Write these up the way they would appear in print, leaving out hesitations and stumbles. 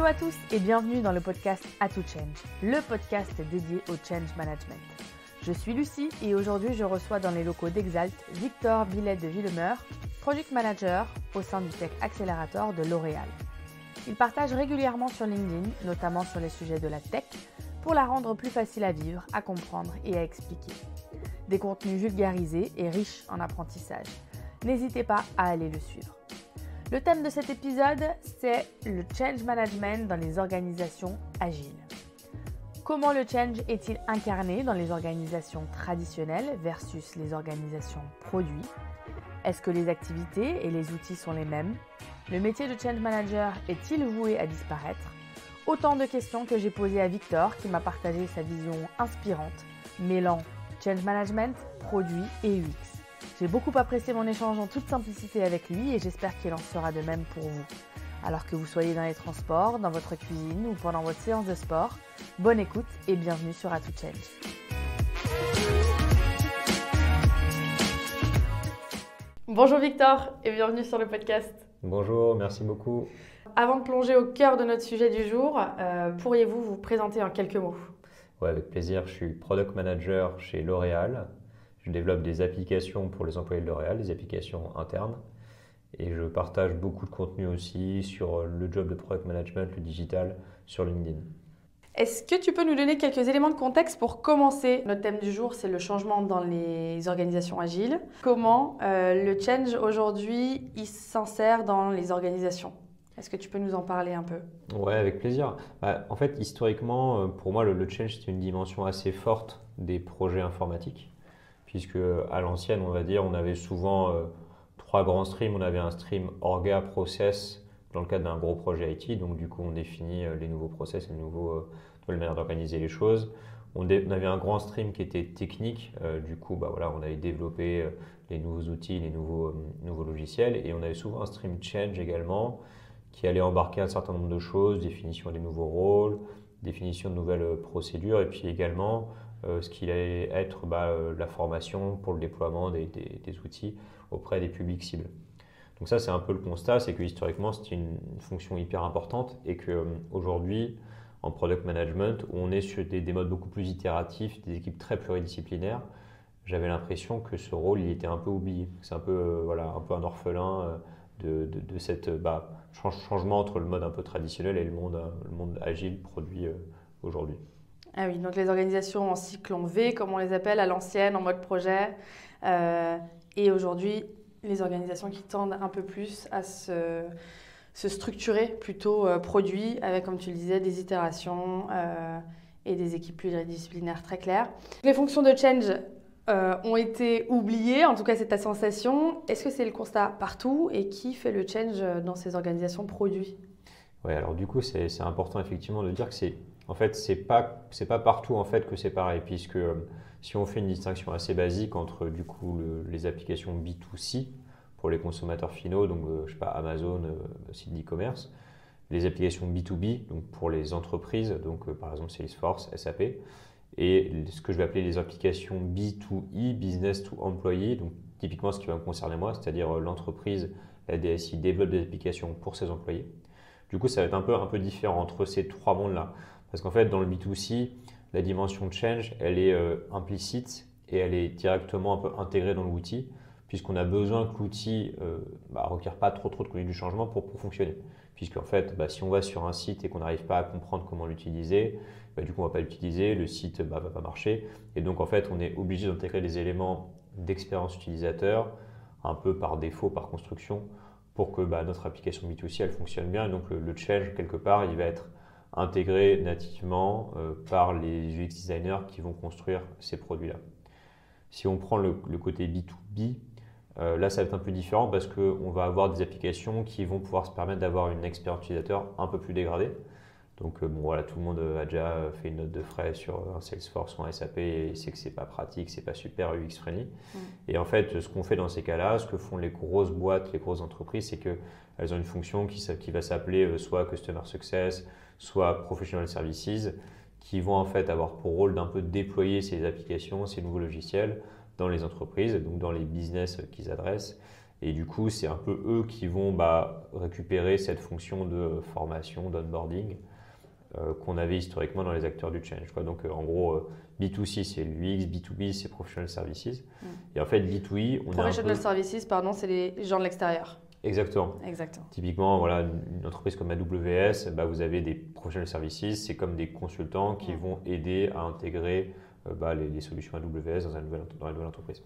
Hello à tous et bienvenue dans le podcast A2Change, le podcast dédié au change management. Je suis Lucie et aujourd'hui je reçois dans les locaux d'Exalt Victor Billet de Villemeur, Product Manager au sein du Tech Accelerator de L'Oréal. Il partage régulièrement sur LinkedIn, notamment sur les sujets de la tech, pour la rendre plus facile à vivre, à comprendre et à expliquer. Des contenus vulgarisés et riches en apprentissage. N'hésitez pas à aller le suivre. Le thème de cet épisode, c'est le change management dans les organisations agiles. Comment le change est-il incarné dans les organisations traditionnelles versus les organisations produits? Est-ce que les activités et les outils sont les mêmes? Le métier de change manager est-il voué à disparaître? Autant de questions que j'ai posées à Victor qui m'a partagé sa vision inspirante, mêlant change management, produit et UX. J'ai beaucoup apprécié mon échange en toute simplicité avec lui et j'espère qu'il en sera de même pour vous. Alors que vous soyez dans les transports, dans votre cuisine ou pendant votre séance de sport, bonne écoute et bienvenue sur A2Change. Bonjour Victor et bienvenue sur le podcast. Bonjour, merci beaucoup. Avant de plonger au cœur de notre sujet du jour, pourriez-vous vous présenter en quelques mots? Ouais, avec plaisir, je suis Product Manager chez L'Oréal. Je développe des applications pour les employés de L'Oréal, des applications internes. Et je partage beaucoup de contenu aussi sur le job de Product Management, le digital, sur LinkedIn. Est-ce que tu peux nous donner quelques éléments de contexte pour commencer? Notre thème du jour, c'est le changement dans les organisations agiles. Comment le change aujourd'hui, il s'insère dans les organisations? Est-ce que tu peux nous en parler un peu? Ouais, avec plaisir. En fait, historiquement, pour moi, le change, c'est une dimension assez forte des projets informatiques. Puisque à l'ancienne, on va dire, on avait souvent trois grands streams. On avait un stream orga, process, dans le cadre d'un gros projet IT. Donc du coup, on définit les nouveaux process et les nouvelles manières d'organiser les choses. On avait un grand stream qui était technique. Du coup, on avait développé les nouveaux outils, les nouveaux logiciels. Et on avait souvent un stream change également qui allait embarquer un certain nombre de choses, définition des nouveaux rôles, définition de nouvelles procédures et puis également ce qui allait être la formation pour le déploiement des outils auprès des publics cibles. Donc ça, c'est un peu le constat, c'est que historiquement, c'était une fonction hyper importante et qu'aujourd'hui, en product management, où on est sur des modes beaucoup plus itératifs, des équipes très pluridisciplinaires, j'avais l'impression que ce rôle, il était un peu oublié. C'est un peu, un peu un orphelin de cette changement entre le mode un peu traditionnel et le monde agile produit aujourd'hui. Ah oui, donc les organisations en cycle en V, comme on les appelle, à l'ancienne, en mode projet, et aujourd'hui, les organisations qui tendent un peu plus à se structurer plutôt produit, avec, comme tu le disais, des itérations et des équipes pluridisciplinaires très claires. Les fonctions de change ont été oubliées, en tout cas c'est ta sensation. Est-ce que c'est le constat partout et qui fait le change dans ces organisations produits? Oui, alors du coup, c'est important effectivement de dire que c'est pas partout en fait que c'est pareil, puisque si on fait une distinction assez basique entre du coup les applications B2C pour les consommateurs finaux, donc Amazon, site d'e-commerce, les applications B2B, donc pour les entreprises, donc par exemple Salesforce, SAP, et ce que je vais appeler les applications B2E, Business to Employee, donc typiquement ce qui va me concerner moi, c'est-à-dire l'entreprise, la DSI développe des applications pour ses employés. Du coup, ça va être un peu différent entre ces trois mondes-là. Parce qu'en fait, dans le B2C, la dimension de change, elle est implicite et elle est directement un peu intégrée dans l'outil, puisqu'on a besoin que l'outil ne requiert pas trop de conduite du changement pour fonctionner. Puisqu'en fait, si on va sur un site et qu'on n'arrive pas à comprendre comment l'utiliser, du coup, on ne va pas l'utiliser, le site ne va pas marcher. Et donc, en fait, on est obligé d'intégrer des éléments d'expérience utilisateur, un peu par défaut, par construction, pour que notre application B2C, elle fonctionne bien. Et donc, le change, quelque part, il va être intégré nativement par les UX designers qui vont construire ces produits-là. Si on prend le côté B2B, là ça va être un peu différent parce qu'on va avoir des applications qui vont pouvoir se permettre d'avoir une expérience utilisateur un peu plus dégradée. Donc tout le monde a déjà fait une note de frais sur un Salesforce ou un SAP et sait que c'est pas pratique, c'est pas super UX friendly. Et en fait, ce qu'on fait dans ces cas-là, ce que font les grosses boîtes, les grosses entreprises, c'est qu'elles ont une fonction qui va s'appeler soit Customer Success, soit Professional Services, qui vont en fait avoir pour rôle d'un peu déployer ces applications, ces nouveaux logiciels dans les entreprises, donc dans les business qu'ils adressent. Et du coup, c'est un peu eux qui vont récupérer cette fonction de formation, d'onboarding qu'on avait historiquement dans les acteurs du change, quoi. Donc en gros, B2C c'est l'UX, B2B c'est Professional Services. Et en fait, B2E, on a Professional Services, pardon, c'est les gens de l'extérieur. Exactement. Exactement. Typiquement, voilà, une entreprise comme AWS, vous avez des Professional Services, c'est comme des consultants qui vont aider à intégrer les solutions AWS dans la nouvelle entreprise.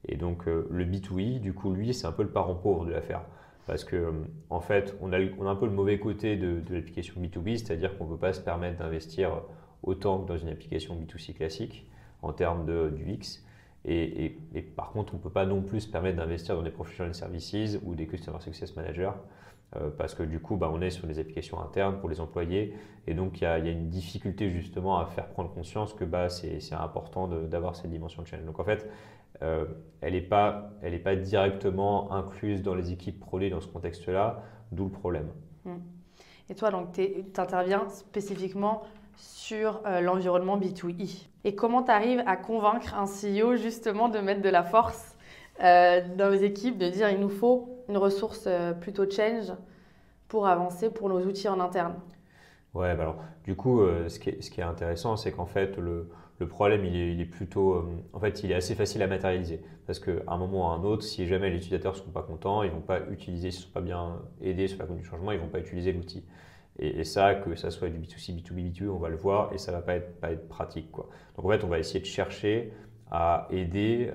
Et donc le B2E, du coup, lui, c'est un peu le parent pauvre de l'affaire. Parce que en fait, on a un peu le mauvais côté de l'application B2B, c'est-à-dire qu'on ne peut pas se permettre d'investir autant que dans une application B2C classique en termes d'UX. Et par contre, on ne peut pas non plus se permettre d'investir dans des Professional Services ou des Customer Success Managers parce que du coup, on est sur des applications internes pour les employés. Et donc, il y a une difficulté justement à faire prendre conscience que c'est important d'avoir cette dimension de change. Donc en fait, elle n'est pas directement incluse dans les équipes produits dans ce contexte-là, d'où le problème. Et toi, donc, tu interviens spécifiquement sur l'environnement B2E. Et comment tu arrives à convaincre un CEO justement de mettre de la force dans les équipes, de dire il nous faut une ressource plutôt change pour avancer pour nos outils en interne? Ouais, alors du coup, ce qui est intéressant, c'est qu'en fait, le problème, il est plutôt, en fait, il est assez facile à matérialiser. Parce qu'à un moment ou à un autre, si jamais les utilisateurs ne sont pas contents, ils ne vont pas utiliser, s'ils ne sont pas bien aidés sur la conduite du changement, ils ne vont pas utiliser l'outil. Et ça, que ça soit du B2C, B2B, B2E, on va le voir et ça ne va pas être pratique, quoi. Donc en fait, on va essayer de chercher à aider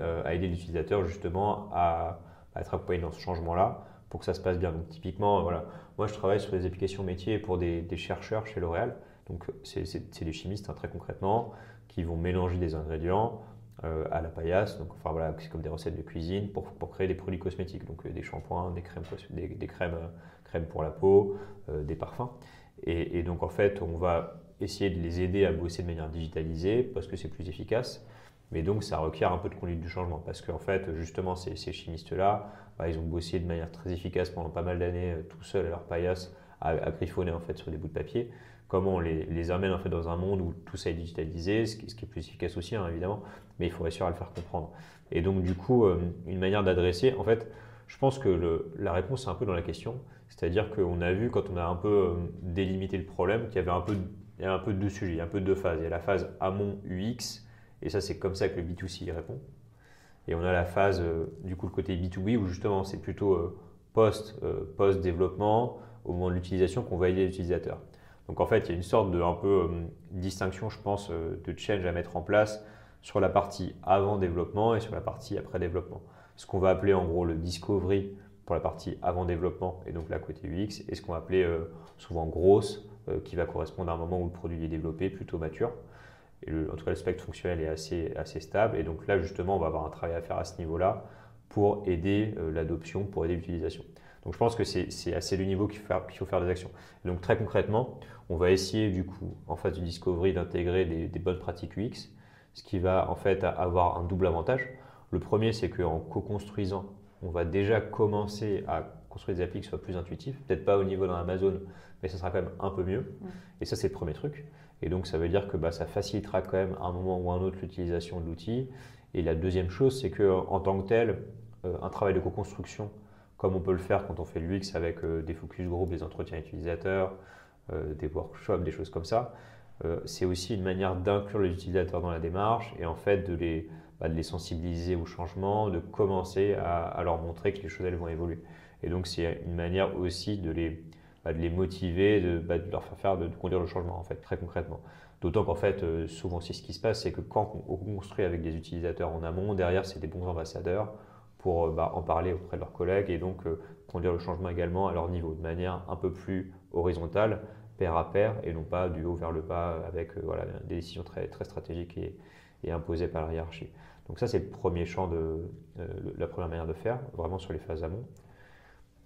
l'utilisateur justement à être accompagné dans ce changement-là pour que ça se passe bien. Donc typiquement, voilà, moi je travaille sur des applications métiers pour des chercheurs chez L'Oréal. Donc c'est des chimistes très concrètement qui vont mélanger des ingrédients à la paillasse. Donc enfin voilà, c'est comme des recettes de cuisine pour créer des produits cosmétiques. Donc des shampoings, des crèmes pour la peau, des parfums. Et donc en fait, on va essayer de les aider à bosser de manière digitalisée parce que c'est plus efficace. Mais donc ça requiert un peu de conduite du changement parce qu'en fait, justement, ces chimistes-là, ils ont bossé de manière très efficace pendant pas mal d'années tout seuls à leur paillasse à griffonner en fait sur des bouts de papier. Comment on les amène en fait dans un monde où tout ça est digitalisé, ce qui est plus efficace aussi évidemment, mais il faut réussir à le faire comprendre. Et donc du coup, une manière d'adresser, en fait, je pense que la réponse est un peu dans la question, c'est-à-dire qu'on a vu quand on a un peu délimité le problème qu'il y avait un peu deux sujets, un peu deux phases. Il y a la phase amont UX, et ça c'est comme ça que le B2C y répond. Et on a la phase, du coup, le côté B2B où justement c'est plutôt post-développement, au moment de l'utilisation, qu'on va aider l'utilisateur. Donc en fait, il y a une sorte de distinction, je pense, de change à mettre en place sur la partie avant développement et sur la partie après développement. Ce qu'on va appeler en gros le discovery pour la partie avant développement et donc la côté UX, et ce qu'on va appeler souvent grosse, qui va correspondre à un moment où le produit est développé, plutôt mature. Et en tout cas, le spectre fonctionnel est assez stable. Et donc là, justement, on va avoir un travail à faire à ce niveau-là pour aider l'adoption, pour aider l'utilisation. Donc je pense que c'est à ces deux niveaux qu'il faut faire des actions. Et donc très concrètement, on va essayer du coup, en phase du discovery, d'intégrer des bonnes pratiques UX, ce qui va en fait avoir un double avantage. Le premier, c'est qu'en co-construisant, on va déjà commencer à construire des applis qui soient plus intuitifs. Peut-être pas au niveau dans Amazon, mais ça sera quand même un peu mieux. Et ça, c'est le premier truc. Et donc, ça veut dire que ça facilitera quand même à un moment ou à un autre l'utilisation de l'outil. Et la deuxième chose, c'est qu'en tant que tel, un travail de co-construction, comme on peut le faire quand on fait l'UX avec des focus group, des entretiens utilisateurs, des workshops, des choses comme ça, c'est aussi une manière d'inclure les utilisateurs dans la démarche et en fait de les sensibiliser au changement, de commencer à leur montrer que les choses elles vont évoluer. Et donc, c'est une manière aussi de les motiver, de leur faire de conduire le changement, en fait, très concrètement. D'autant qu'en fait, souvent, ce qui se passe, c'est que quand on construit avec des utilisateurs en amont, derrière, c'est des bons ambassadeurs pour en parler auprès de leurs collègues et donc conduire le changement également à leur niveau, de manière un peu plus horizontale, pair à pair, et non pas du haut vers le bas avec des décisions très, très stratégiques et imposées par la hiérarchie. Donc ça, c'est le premier champ la première manière de faire, vraiment sur les phases amont.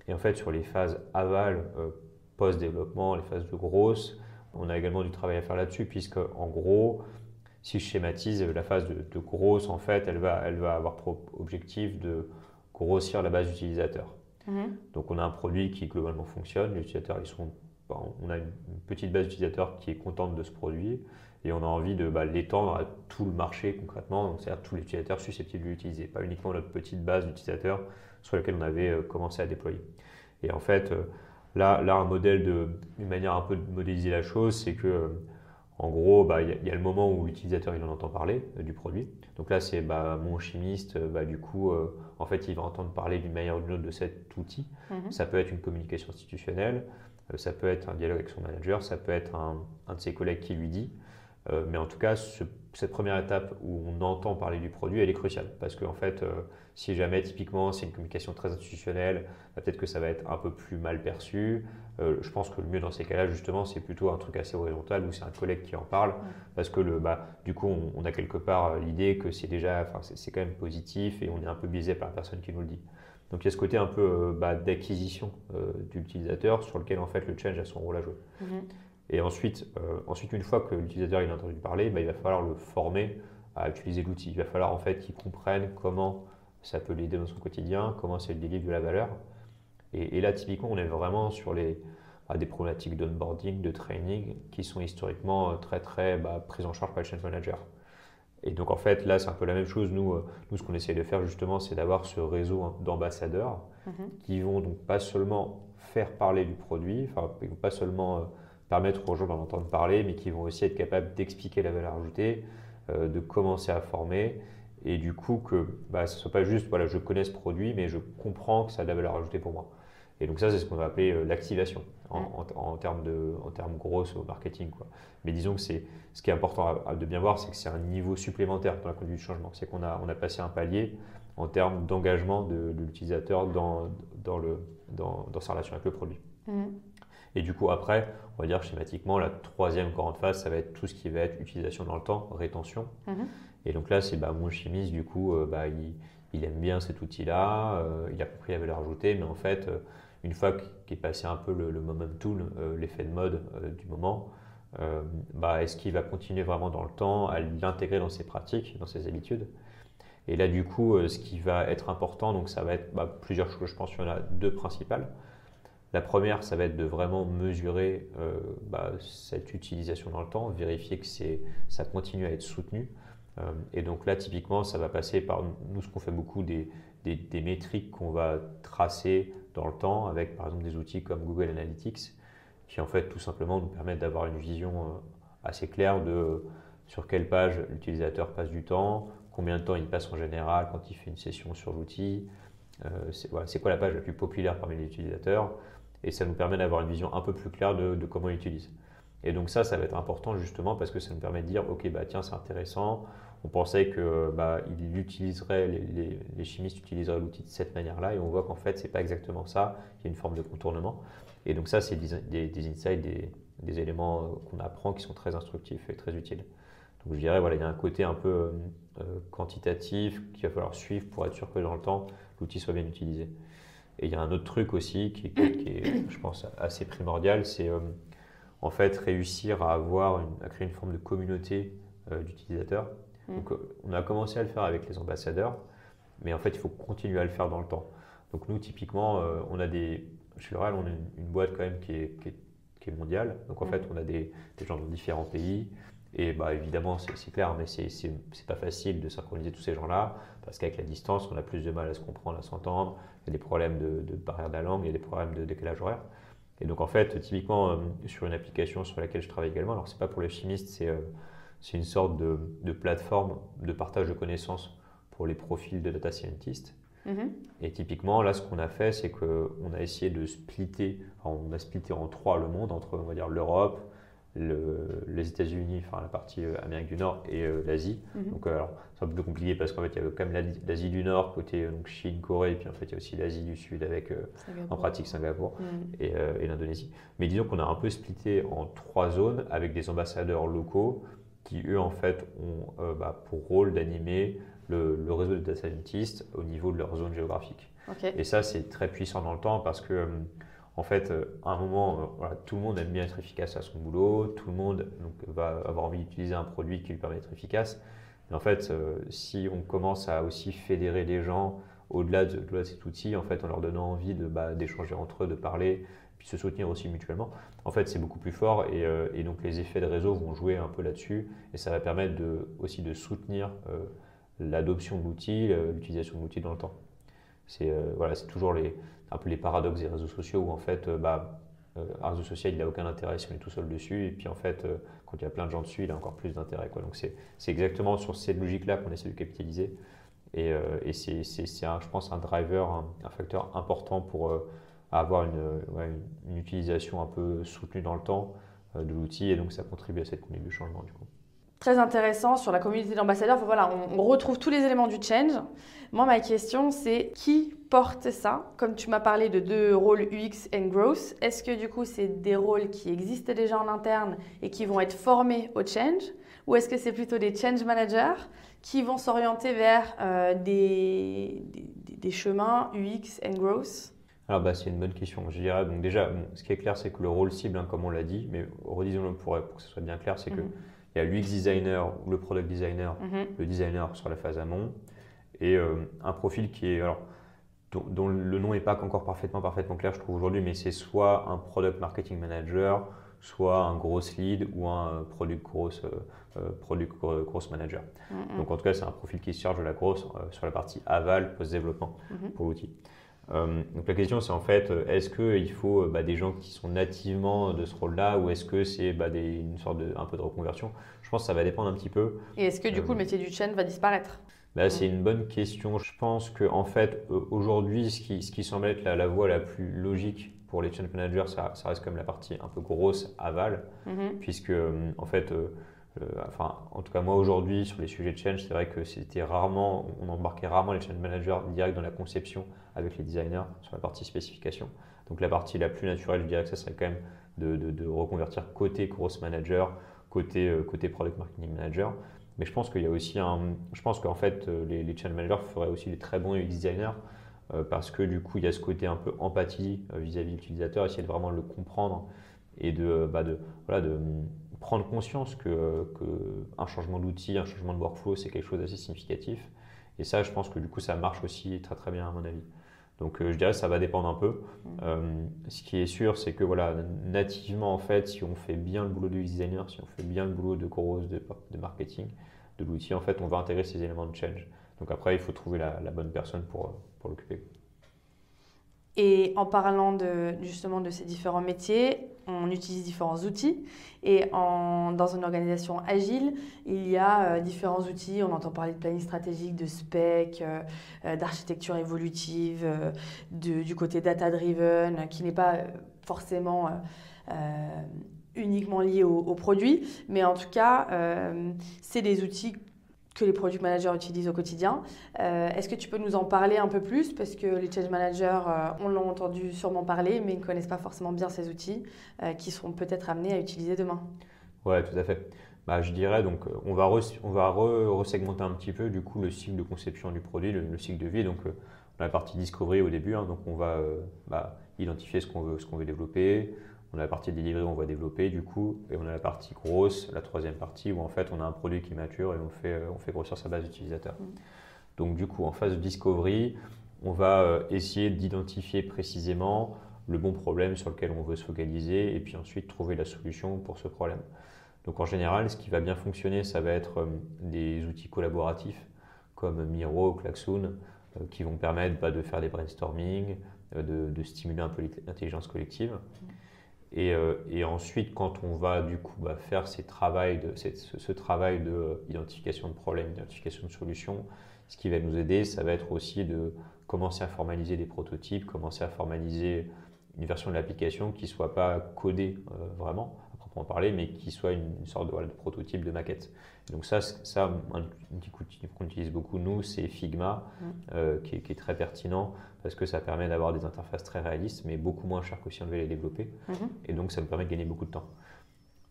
Et en fait, sur les phases aval, post-développement, les phases de grosse, on a également du travail à faire là-dessus, puisque en gros, si je schématise, la phase de grosse, en fait, elle va avoir pour objectif de grossir la base d'utilisateurs. Donc on a un produit qui globalement fonctionne, les utilisateurs, on a une petite base d'utilisateurs qui est contente de ce produit, et on a envie de l'étendre à tout le marché concrètement, donc c'est-à-dire tous les utilisateurs susceptibles de l'utiliser, pas uniquement notre petite base d'utilisateurs sur laquelle on avait commencé à déployer. Et en fait, là un modèle une manière un peu de modéliser la chose, c'est que en gros, il y a le moment où l'utilisateur il en entend parler du produit. Donc là, c'est mon chimiste, du coup, en fait, il va entendre parler d'une manière ou d'une autre de cet outil. Ça peut être une communication institutionnelle, ça peut être un dialogue avec son manager, ça peut être un de ses collègues qui lui dit. Mais en tout cas, cette première étape où on entend parler du produit, elle est cruciale. Parce qu'en fait, si jamais typiquement c'est une communication très institutionnelle, peut-être que ça va être un peu plus mal perçu. Je pense que le mieux dans ces cas-là, justement, c'est plutôt un truc assez horizontal où c'est un collègue qui en parle. Parce que du coup, on a quelque part l'idée que c'est quand même positif et on est un peu biaisé par la personne qui nous le dit. Donc il y a ce côté un peu d'acquisition de l'utilisateur sur lequel en fait le change a son rôle à jouer. Et ensuite, une fois que l'utilisateur il a entendu parler, il va falloir le former à utiliser l'outil. Il va falloir en fait qu'il comprenne comment ça peut l'aider dans son quotidien, comment ça lui délivre de la valeur. Et là, typiquement, on est vraiment sur des problématiques d'onboarding, de training, qui sont historiquement très prises en charge par le change manager. Et donc en fait, là, c'est un peu la même chose. Nous ce qu'on essaie de faire justement, c'est d'avoir ce réseau d'ambassadeurs qui vont donc pas seulement faire parler du produit, ils vont pas seulement permettre aux gens d'en entendre parler, mais qui vont aussi être capables d'expliquer la valeur ajoutée, de commencer à former, et du coup que ce ne soit pas juste je connais ce produit, mais je comprends que ça a de la valeur ajoutée pour moi. Et donc ça, c'est ce qu'on va appeler l'activation en termes grosses au marketing, quoi. Mais disons que ce qui est important de bien voir, c'est que c'est un niveau supplémentaire dans la conduite du changement. C'est qu'on a passé un palier en termes d'engagement de l'utilisateur dans sa relation avec le produit. Et du coup, après, on va dire schématiquement, la troisième grande phase, ça va être tout ce qui va être utilisation dans le temps, rétention. Et donc là, c'est mon chimiste, du coup, il aime bien cet outil-là, il a compris la valeur ajoutée, mais en fait, une fois qu'est passé un peu le momentum, l'effet de mode du moment, est-ce qu'il va continuer vraiment dans le temps à l'intégrer dans ses pratiques, dans ses habitudes? Et là, du coup, ce qui va être important, donc ça va être plusieurs choses, je pense qu'il y en a deux principales. La première, ça va être de vraiment mesurer cette utilisation dans le temps, vérifier que ça continue à être soutenu. Et donc là, typiquement, ça va passer par nous, ce qu'on fait beaucoup, des métriques qu'on va tracer dans le temps avec, par exemple, des outils comme Google Analytics, qui en fait, tout simplement, nous permettent d'avoir une vision assez claire de sur quelle page l'utilisateur passe du temps, combien de temps il passe en général quand il fait une session sur l'outil, c'est quoi la page la plus populaire parmi les utilisateurs. Et ça nous permet d'avoir une vision un peu plus claire de comment il utilise. Et donc ça va être important justement parce que ça nous permet de dire ok, tiens, c'est intéressant. On pensait que les chimistes utiliseraient l'outil de cette manière-là et on voit qu'en fait, c'est pas exactement ça. Il y a une forme de contournement. Et donc ça, c'est des insights, des éléments qu'on apprend qui sont très instructifs et très utiles. Donc je dirais, il y a un côté un peu quantitatif qu'il va falloir suivre pour être sûr que dans le temps, l'outil soit bien utilisé. Et il y a un autre truc aussi qui est, je pense, assez primordial, c'est en fait réussir à créer une forme de communauté d'utilisateurs. Donc on a commencé à le faire avec les ambassadeurs, mais en fait il faut continuer à le faire dans le temps. Donc nous typiquement, chez L'Oréal, on a une boîte quand même qui est mondiale. Donc en fait on a des gens dans différents pays. Et évidemment, c'est clair, mais c'est pas facile de synchroniser tous ces gens-là, parce qu'avec la distance, on a plus de mal à se comprendre, à s'entendre. Il y a des problèmes de barrière de la langue, il y a des problèmes de décalage horaire. Et donc en fait, typiquement, sur une application sur laquelle je travaille également, alors c'est pas pour les chimistes, c'est une sorte de plateforme de partage de connaissances pour les profils de data scientists. Et typiquement, là, ce qu'on a fait, c'est qu'on a essayé de splitter, on a splitté en trois le monde, entre, on va dire, l'Europe, les États-Unis, enfin la partie Amérique du Nord et l'Asie. Donc alors, c'est un peu plus compliqué parce qu'en fait il y avait quand même l'Asie du Nord côté donc Chine, Corée, et puis en fait il y a aussi l'Asie du Sud avec en pratique Singapour et l'Indonésie. Mais disons qu'on a un peu splitté en trois zones avec des ambassadeurs locaux qui eux en fait ont pour rôle d'animer le réseau de data scientists au niveau de leur zone géographique. Et ça c'est très puissant dans le temps parce que en fait, à un moment, tout le monde aime bien être efficace à son boulot, tout le monde va avoir envie d'utiliser un produit qui lui permet d'être efficace. Mais en fait, si on commence à aussi fédérer les gens au-delà de cet outil, en fait, en leur donnant envie d'échanger entre eux, de parler, puis se soutenir aussi mutuellement, en fait, c'est beaucoup plus fort et donc les effets de réseau vont jouer un peu là-dessus et ça va permettre aussi de soutenir l'adoption de l'outil, l'utilisation de l'outil dans le temps. Voilà, c'est toujours un peu les paradoxes des réseaux sociaux où en fait, un réseau social, il n'a aucun intérêt si on est tout seul dessus et puis en fait, quand il y a plein de gens dessus, il a encore plus d'intérêt, quoi. Donc c'est exactement sur cette logique-là qu'on essaie de capitaliser et c'est je pense, un driver, un facteur important pour avoir une utilisation un peu soutenue dans le temps de l'outil et donc ça contribue à cette conduite du changement du coup. Très intéressant sur la communauté d'ambassadeurs. Enfin, voilà, on retrouve tous les éléments du change. Moi, ma question, c'est qui porte ça? Comme tu m'as parlé de 2 rôles UX and Growth, est-ce que du coup, c'est des rôles qui existent déjà en interne et qui vont être formés au change? Ou est-ce que c'est plutôt des change managers qui vont s'orienter vers des chemins UX and Growth? Alors c'est une bonne question. Je dirais, donc déjà, ce qui est clair, c'est que le rôle cible, comme on l'a dit, mais redisons-le pour que ce soit bien clair, c'est que il y a l'UX designer ou le product designer, le designer sur la phase amont, et un profil qui est, dont le nom n'est pas encore parfaitement clair, je trouve aujourd'hui, mais c'est soit un product marketing manager, soit un gross lead ou un product growth manager. Donc en tout cas, c'est un profil qui se charge de la growth sur la partie aval, post-développement pour l'outil. Donc la question c'est en fait, est-ce qu'il faut des gens qui sont nativement de ce rôle-là ou est-ce que c'est une sorte un peu de reconversion? Je pense que ça va dépendre un petit peu. Et est-ce que du coup le métier du change va disparaître? C'est une bonne question. Je pense que en fait, aujourd'hui, ce qui semble être la voie la plus logique pour les change managers, ça reste comme la partie un peu grosse aval, puisque en fait, en tout cas moi aujourd'hui sur les sujets de change, c'est vrai que on embarquait rarement les change managers direct dans la conception avec les designers sur la partie spécification. Donc la partie la plus naturelle, je dirais que ça serait quand même de reconvertir côté growth manager, côté product marketing manager. Mais je pense qu'il y a aussi je pense qu'en fait les change managers feraient aussi des très bons UX designers parce que du coup il y a ce côté un peu empathie vis-à-vis de l'utilisateur, essayer de vraiment le comprendre et de prendre conscience qu'un changement d'outil, un changement de workflow, c'est quelque chose d'assez significatif. Et ça, je pense que du coup, ça marche aussi très très bien à mon avis. Donc je dirais que ça va dépendre un peu. Ce qui est sûr, c'est que voilà, nativement, en fait, si on fait bien le boulot de designer, si on fait bien le boulot de growth, de marketing, de l'outil, en fait, on va intégrer ces éléments de change. Donc après, il faut trouver la bonne personne pour l'occuper. Et en parlant justement de ces différents métiers, on utilise différents outils. Et dans une organisation agile, il y a différents outils. On entend parler de planning stratégique, de spec, d'architecture évolutive, du côté data-driven, qui n'est pas forcément uniquement lié au produit. Mais en tout cas, c'est des outils que les product managers utilisent au quotidien. Est-ce que tu peux nous en parler un peu plus? Parce que les change managers, on l'a entendu sûrement parler, mais ils ne connaissent pas forcément bien ces outils qui seront peut-être amenés à utiliser demain. Ouais, tout à fait. Je dirais donc on va resegmenter un petit peu du coup le cycle de conception du produit, le cycle de vie. Donc on a la partie discovery au début, donc on va identifier ce qu'on veut développer. On a la partie delivery où on va développer du coup, et on a la partie grosse, la troisième partie où en fait on a un produit qui mature et on fait grossir sa base d'utilisateurs. Donc du coup en phase de discovery, on va essayer d'identifier précisément le bon problème sur lequel on veut se focaliser et puis ensuite trouver la solution pour ce problème. Donc en général, ce qui va bien fonctionner, ça va être des outils collaboratifs comme Miro ou Klaxoon qui vont permettre de faire des brainstorming, de stimuler un peu l'intelligence collective. Et ensuite, quand on va du coup faire ce travail d'identification de problèmes, d'identification de solutions, ce qui va nous aider, ça va être aussi de commencer à formaliser des prototypes, commencer à formaliser une version de l'application qui ne soit pas codée vraiment, à proprement parler, mais qui soit une sorte de prototype, de maquette. Et donc ça, un outil qu'on utilise beaucoup, nous, c'est Figma, qui est très pertinent parce que ça permet d'avoir des interfaces très réalistes, mais beaucoup moins chères que si on devait les développer. Et donc, ça nous permet de gagner beaucoup de temps.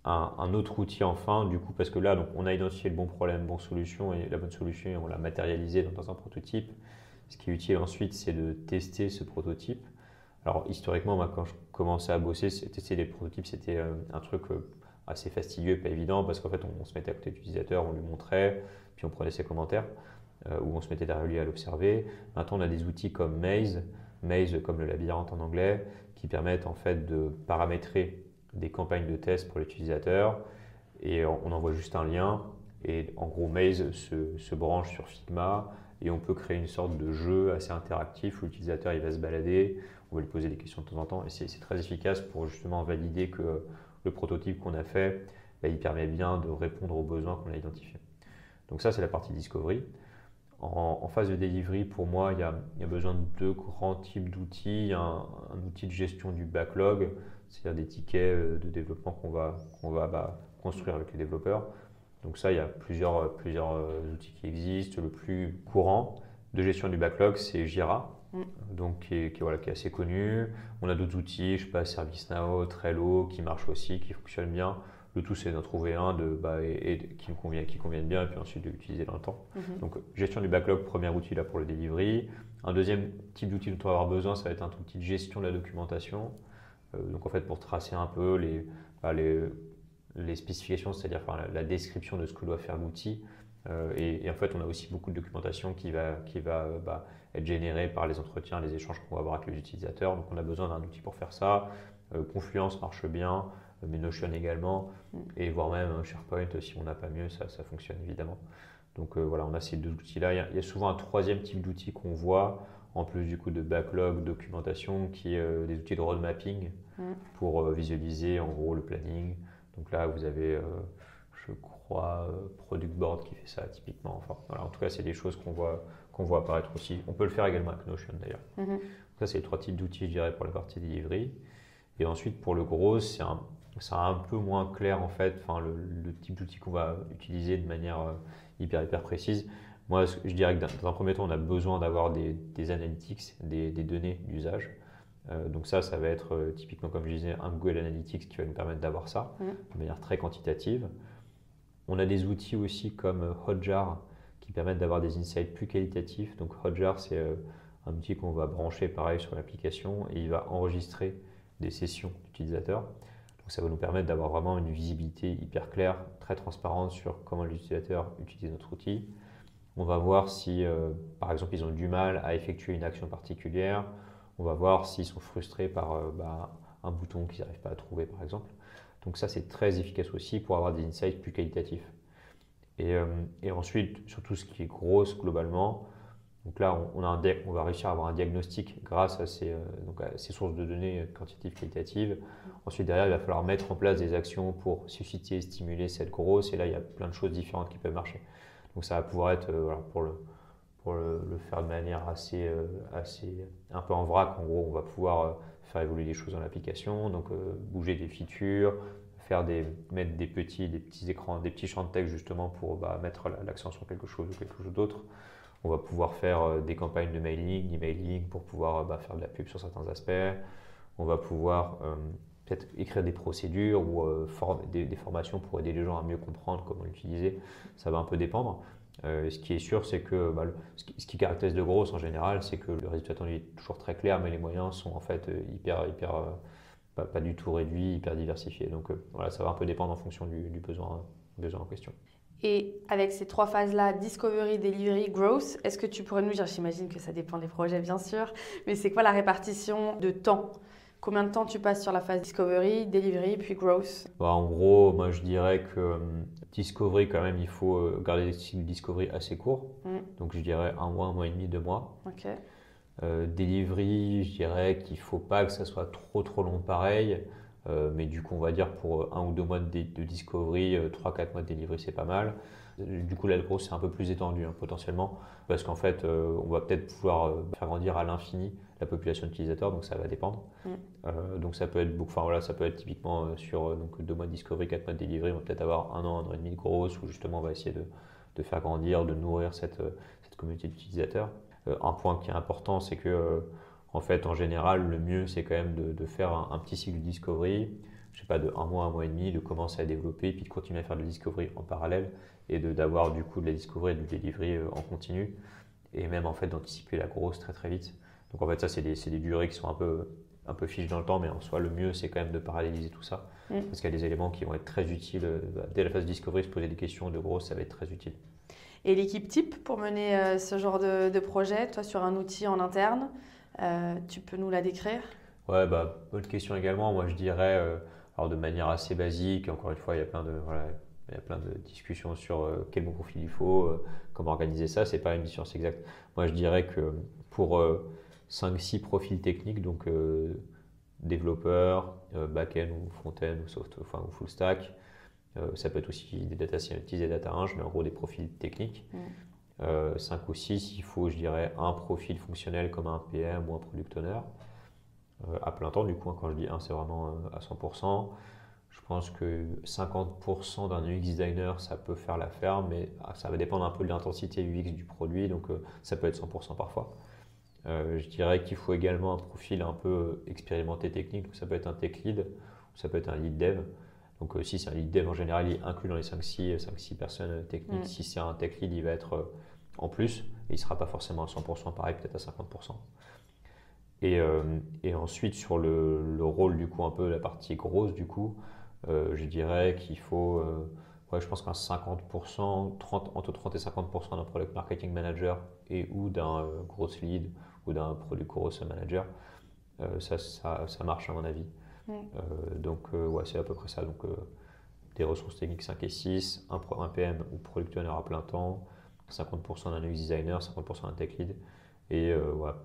Un autre outil enfin, du coup, parce que là, donc, on a identifié le bon problème, bonne solution, et la bonne solution, et on l'a matérialisé dans un prototype. Ce qui est utile ensuite, c'est de tester ce prototype. Alors, historiquement, moi, quand je commençais à bosser, tester des prototypes, c'était un truc assez fastidieux, pas évident, parce qu'en fait, on se mettait à côté de l'utilisateur, on lui montrait, puis on prenait ses commentaires, où on se mettait derrière lui à l'observer. Maintenant, on a des outils comme Maze comme le labyrinthe en anglais, qui permettent en fait de paramétrer des campagnes de test pour l'utilisateur et on envoie juste un lien et en gros Maze se branche sur Figma et on peut créer une sorte de jeu assez interactif où l'utilisateur il va se balader, on va lui poser des questions de temps en temps et c'est très efficace pour justement valider que le prototype qu'on a fait, il permet bien de répondre aux besoins qu'on a identifiés. Donc ça c'est la partie discovery. En phase de delivery, pour moi, il y a besoin de deux grands types d'outils. Il y a un outil de gestion du backlog, c'est-à-dire des tickets de développement qu'on va construire avec les développeurs. Donc ça, il y a plusieurs outils qui existent. Le plus courant de gestion du backlog, c'est Jira, donc qui est assez connu. On a d'autres outils, je sais pas, ServiceNow, Trello, qui marchent aussi, qui fonctionnent bien. Le tout, c'est d'en trouver un qui convienne bien et puis ensuite de l'utiliser dans le temps. Donc, gestion du backlog, premier outil là pour le delivery. Un deuxième type d'outil dont on va avoir besoin, ça va être un outil de gestion de la documentation. Donc, en fait, pour tracer un peu les spécifications, c'est-à-dire la description de ce que doit faire l'outil. Et en fait, on a aussi beaucoup de documentation qui va être générée par les entretiens, les échanges qu'on va avoir avec les utilisateurs. Donc, on a besoin d'un outil pour faire ça. Confluence marche bien. Mais Notion également, et voire même SharePoint, si on n'a pas mieux, ça fonctionne évidemment. Donc voilà, on a ces deux outils-là. Il y a souvent un troisième type d'outil qu'on voit, en plus du coup de backlog, documentation, qui est des outils de road mapping pour visualiser en gros le planning. Donc là, vous avez, je crois, Product Board qui fait ça typiquement. Enfin, voilà, en tout cas, c'est des choses qu'on voit apparaître aussi. On peut le faire également avec Notion d'ailleurs. Donc ça, c'est les trois types d'outils, je dirais, pour la partie delivery. Et ensuite, pour le gros, c'est un peu moins clair en fait, le type d'outil qu'on va utiliser de manière hyper précise. Moi, je dirais que dans un premier temps, on a besoin d'avoir des analytics, des données d'usage. Donc ça va être typiquement, comme je disais, un Google Analytics qui va nous permettre d'avoir ça de manière très quantitative. On a des outils aussi comme Hotjar qui permettent d'avoir des insights plus qualitatifs. Donc Hotjar, c'est un outil qu'on va brancher pareil sur l'application et il va enregistrer des sessions d'utilisateurs. Donc ça va nous permettre d'avoir vraiment une visibilité hyper claire, très transparente sur comment l'utilisateur utilise notre outil. On va voir si, par exemple, ils ont du mal à effectuer une action particulière. On va voir s'ils sont frustrés par un bouton qu'ils n'arrivent pas à trouver, par exemple. Donc ça, c'est très efficace aussi pour avoir des insights plus qualitatifs. Et ensuite, sur tout ce qui est gros globalement, donc là, on va réussir à avoir un diagnostic grâce à ces sources de données quantitatives, qualitatives. Ensuite, derrière, il va falloir mettre en place des actions pour susciter et stimuler cette grosse. Et là, il y a plein de choses différentes qui peuvent marcher. Donc ça va pouvoir être, pour le faire de manière assez un peu en vrac, en gros, on va pouvoir faire évoluer des choses dans l'application, donc bouger des features, mettre des petits écrans, des petits champs de texte justement pour mettre l'accent sur quelque chose ou quelque chose d'autre. On va pouvoir faire des campagnes de mailing, d'emailing pour pouvoir faire de la pub sur certains aspects. On va pouvoir peut-être écrire des procédures ou des formations pour aider les gens à mieux comprendre comment l'utiliser. Ça va un peu dépendre. Ce qui est sûr, c'est que ce qui caractérise le gros en général, c'est que le résultat attendu est toujours très clair, mais les moyens sont en fait pas du tout réduits, hyper diversifiés. Donc voilà, ça va un peu dépendre en fonction du besoin en question. Et avec ces trois phases-là, Discovery, Delivery, Growth, est-ce que tu pourrais nous dire, j'imagine que ça dépend des projets bien sûr, mais c'est quoi la répartition de temps ? Combien de temps tu passes sur la phase Discovery, Delivery, puis Growth ? En gros, moi je dirais que Discovery, quand même, il faut garder des cycles Discovery assez courts. Donc je dirais 1 mois et demi, 2 mois. Ok. Delivery, je dirais qu'il ne faut pas que ça soit trop long pareil. Mais du coup, on va dire pour 1 ou 2 mois de Discovery, 3-4 mois de Delivery, c'est pas mal. Du coup, là, le gros, c'est un peu plus étendu potentiellement, parce qu'en fait, on va peut-être pouvoir faire grandir à l'infini la population d'utilisateurs, donc ça va dépendre. Donc ça peut être beaucoup, ça peut être typiquement sur 2 mois de Discovery, 4 mois de Delivery, on va peut-être avoir 1 an et demi de grosse, où justement on va essayer de faire grandir, de nourrir cette communauté d'utilisateurs. Un point qui est important, c'est que en fait, en général, le mieux, c'est quand même de faire un petit cycle de discovery, je sais pas, de 1 mois et demi, de commencer à développer, puis de continuer à faire de la discovery en parallèle, et d'avoir du coup de la discovery et du delivery en continu, et même en fait d'anticiper la grosse très vite. Donc en fait, ça, c'est des durées qui sont un peu fiches dans le temps, mais en soi, le mieux, c'est quand même de paralléliser tout ça, parce qu'il y a des éléments qui vont être très utiles. Dès la phase discovery, se poser des questions de grosse, ça va être très utile. Et l'équipe type pour mener ce genre de projet, toi sur un outil en interne, tu peux nous la décrire ? Ouais, bonne question également. Moi, je dirais, alors de manière assez basique, encore une fois, il y a plein de discussions sur quel bon profil il faut, comment organiser ça. C'est pas une science exacte. Moi, je dirais que pour 5-6 profils techniques, donc développeur, back-end ou front-end ou full stack, ça peut être aussi des data scientists, des data eng, mais en gros des profils techniques. 5 ou 6, il faut, je dirais, un profil fonctionnel comme un PM ou un product owner. À plein temps, du coup, quand je dis 1, c'est vraiment à 100%. Je pense que 50% d'un UX designer, ça peut faire l'affaire, mais ça va dépendre un peu de l'intensité UX du produit, donc ça peut être 100% parfois. Je dirais qu'il faut également un profil un peu expérimenté technique, donc ça peut être un tech lead, ou ça peut être un lead dev. Donc si c'est un lead dev, en général, il est inclus dans les 5-6 personnes techniques. Si c'est un tech lead, il va être en plus, et il ne sera pas forcément à 100%, pareil, peut-être à 50%. Et ensuite, sur le rôle, du coup, un peu la partie grosse, du coup, je dirais qu'il faut, je pense qu'un 50%, entre 30 et 50% d'un product marketing manager et ou d'un gross lead ou d'un product growth manager, ça marche à mon avis. Donc, c'est à peu près ça. Donc, des ressources techniques 5 et 6, un PM ou product owner à plein temps, 50% d'un UX designer, 50% d'un tech lead. Et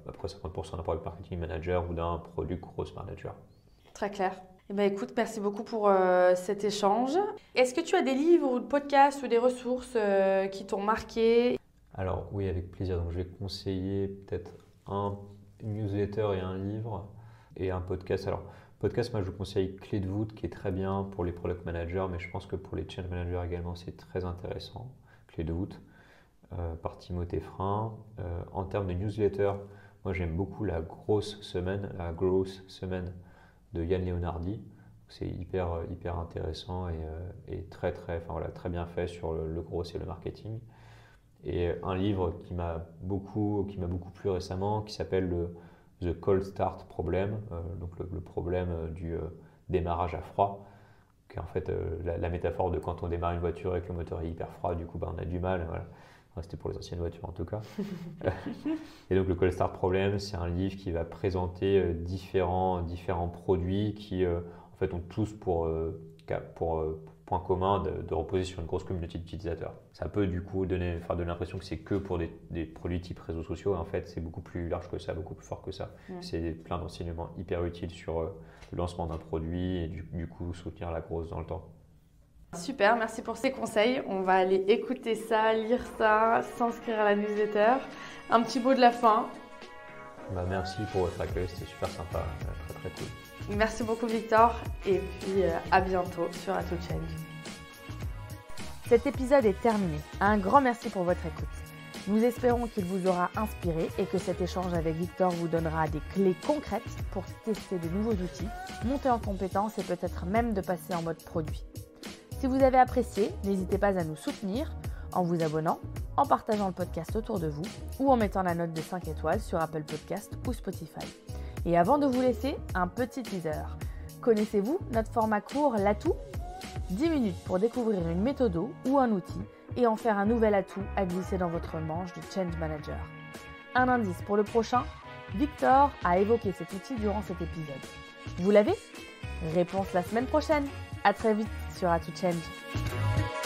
après 50% d'un product marketing manager ou d'un product growth manager. Très clair. Eh ben, écoute, merci beaucoup pour cet échange. Est-ce que tu as des livres ou des podcasts ou des ressources qui t'ont marqué? Alors oui, avec plaisir. Donc je vais conseiller peut-être un newsletter et un livre et un podcast. Alors podcast, moi je vous conseille Clé de voûte qui est très bien pour les product managers, mais je pense que pour les change managers également c'est très intéressant. Clé de voûte. Par Timothée Frein. En termes de newsletter, moi j'aime beaucoup la growth semaine de Yann Leonardi. C'est hyper intéressant et très bien fait sur le growth et le marketing. Et un livre qui m'a beaucoup plu récemment qui s'appelle The Cold Start Problem, donc le problème du démarrage à froid. Qui est en fait la métaphore de quand on démarre une voiture et que le moteur est hyper froid, du coup on a du mal. Voilà. C'était pour les anciennes voitures en tout cas. Et donc le Cold Start Problem, c'est un livre qui va présenter différents produits qui en fait ont tous pour point commun de reposer sur une grosse communauté d'utilisateurs. Ça peut du coup donner l'impression que c'est que pour des produits type réseaux sociaux. Et en fait, c'est beaucoup plus large que ça, beaucoup plus fort que ça. C'est plein d'enseignements hyper utiles sur le lancement d'un produit et du coup soutenir la growth dans le temps. Super, merci pour ces conseils. On va aller écouter ça, lire ça, s'inscrire à la newsletter. Un petit mot de la fin. Merci pour votre accueil, c'était super sympa, très très cool. Merci beaucoup Victor et puis à bientôt sur A To Change. Cet épisode est terminé. Un grand merci pour votre écoute. Nous espérons qu'il vous aura inspiré et que cet échange avec Victor vous donnera des clés concrètes pour tester de nouveaux outils, monter en compétences et peut-être même de passer en mode produit. Si vous avez apprécié, n'hésitez pas à nous soutenir en vous abonnant, en partageant le podcast autour de vous ou en mettant la note de 5 étoiles sur Apple Podcast ou Spotify. Et avant de vous laisser, un petit teaser. Connaissez-vous notre format court l'atout ? 10 minutes pour découvrir une méthode ou un outil et en faire un nouvel atout à glisser dans votre manche de Change Manager. Un indice pour le prochain, Victor a évoqué cet outil durant cet épisode. Vous l'avez ? Réponse la semaine prochaine. À très vite sur A To Change.